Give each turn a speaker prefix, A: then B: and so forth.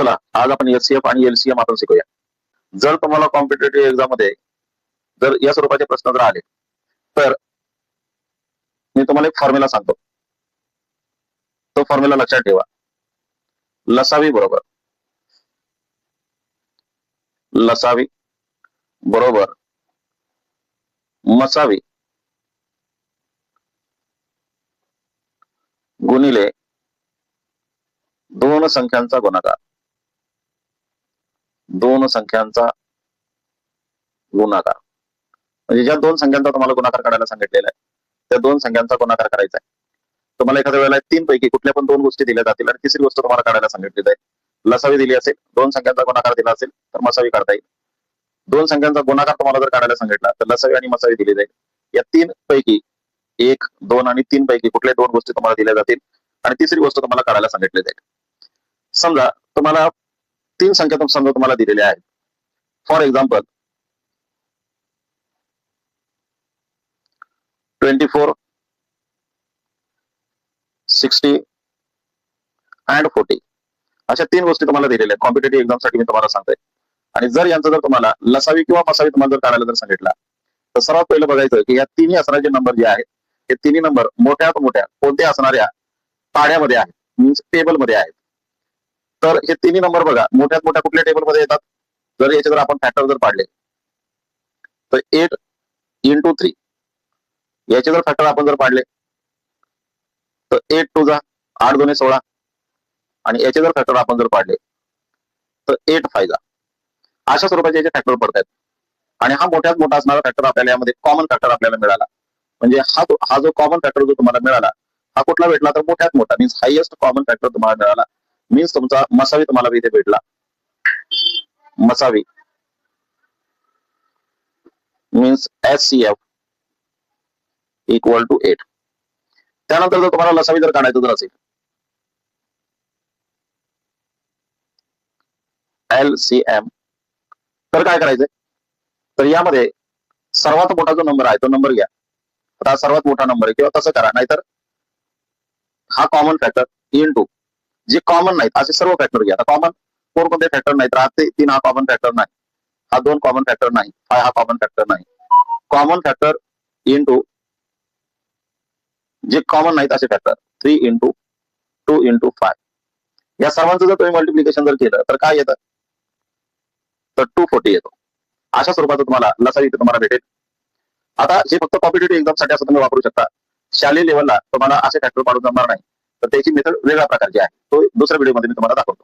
A: चला आज आपण एचसीएफ आणि एलसीएम आपण शिकूया. जर तुम्हाला कॉम्पिटेटिव्ह एक्झाम मध्ये जर या स्वरूपाचे प्रश्न जर आले तर मी तुम्हाला एक फॉर्म्युला सांगतो. तो फॉर्म्युला लक्षात ठेवा. लसावी बरोबर लसावी बरोबर मसावी गुणिले दोन संख्यांचा गुणाकार. दोन संख्यांचा गुणाकार म्हणजे ज्या दोन संख्यांचा तुम्हाला गुणाकार काढायला सांगितलेला आहे त्या दोन संख्यांचा गुणाकार करायचा आहे. तुम्हाला एखाद्या वेळेला तीन पैकी कुठल्या पण दोन गोष्टी दिल्या जातील आणि तिसरी गोष्ट तुम्हाला काढायला सांगितली जाईल. लसावी दिली असेल, दोन संख्यांचा गुणाकार दिला असेल तर मसावी काढता येईल. दोन संख्यांचा गुणाकार तुम्हाला जर काढायला सांगितला तर लसावी आणि मसावी दिली जाईल. या तीन पैकी एक, दोन आणि तीन पैकी कुठल्या दोन गोष्टी तुम्हाला दिल्या जातील आणि तिसरी गोष्ट तुम्हाला काढायला सांगितली जाईल. समजा तुम्हाला तीन संख्या समजा तुम्हाला दिलेल्या आहेत. फॉर एक्झाम्पल 24, 60 and 40 अशा तीन गोष्टी तुम्हाला दिलेल्या आहेत. कॉम्पिटेटिव्ह एक्झाम साठी मी तुम्हाला सांगतोय. आणि जर यांचं जर तुम्हाला लसावी किंवा मसावी तुम्हाला जर काढायला जर सांगितला तर सर्वात पहिलं बघायचं की या तिन्ही असणारे नंबर जे आहेत हे तिन्ही नंबर मोठ्यात मोठ्या कोणत्या असणाऱ्या पाड्यामध्ये आहेत, मीन्स टेबल मध्ये आहेत. तर हे तिन्ही नंबर बघा मोठ्यात मोठ्या कुठल्या टेबल मध्ये येतात. जर याचे जर आपण फॅक्टर जर पाडले तर 8 into 3 याचे जर फॅक्टर आपण जर पाडले तर 8 2 जा 8 2 16 आणि याचे जर फॅक्टर आपण जर पाडले तर 8 5 जा अशा स्वरूपाचे याचे फॅक्टर पडतात. आणि हा मोठ्यात मोठा असणारा फॅक्टर आपल्याला यामध्ये कॉमन फॅक्टर आपल्याला मिळाला. म्हणजे हा जो कॉमन फॅक्टर जो तुम्हाला मिळाला हा कुठला भेटला तर मोठ्यात मोठा मीन्स हायएस्ट कॉमन फॅक्टर तुम्हाला मिळाला. मीन्स तुमचा मसावी तुम्हाला इथे भेटला. मसावी मीन्स HCF इक्वल टू 8. त्यानंतर जर तुम्हाला लसावी जर काढायचं जर असेल LCM तर काय करायचंय तर यामध्ये सर्वात मोठा जो नंबर आहे तो नंबर घ्या. आता सर्वात मोठा नंबर आहे किंवा तसं करा, नाहीतर हा कॉमन फॅक्टर इंटू जे कॉमन नाहीत असे सर्व फॅक्टर घ्या. आता कॉमन कोणते फॅक्टर नाहीत. तर 3 हा कॉमन फॅक्टर नाही, हा 2 कॉमन फॅक्टर नाही, 5 हा कॉमन फॅक्टर नाही. कॉमन फॅक्टर इंटू जे कॉमन नाहीत असे फॅक्टर 3 into 2 into 5 या सर्वांचं जर तुम्ही मल्टिप्लिकेशन जर केलं तर काय येतं तर 240 येतो. अशा स्वरूपाचं तुम्हाला लसावी तुम्हाला भेटेल. आता हे फक्त कॉम्पिटेटिव्ह एक्झाम साठी असं तुम्ही वापरू शकता. शालेय लेवलला तुम्हाला असे फॅक्टर पाडून जमणार नाही तर त्याची मेथड वेगळ्या प्रकारची आहे. तो दुसऱ्या व्हिडिओमध्ये मी तुम्हाला दाखवतो.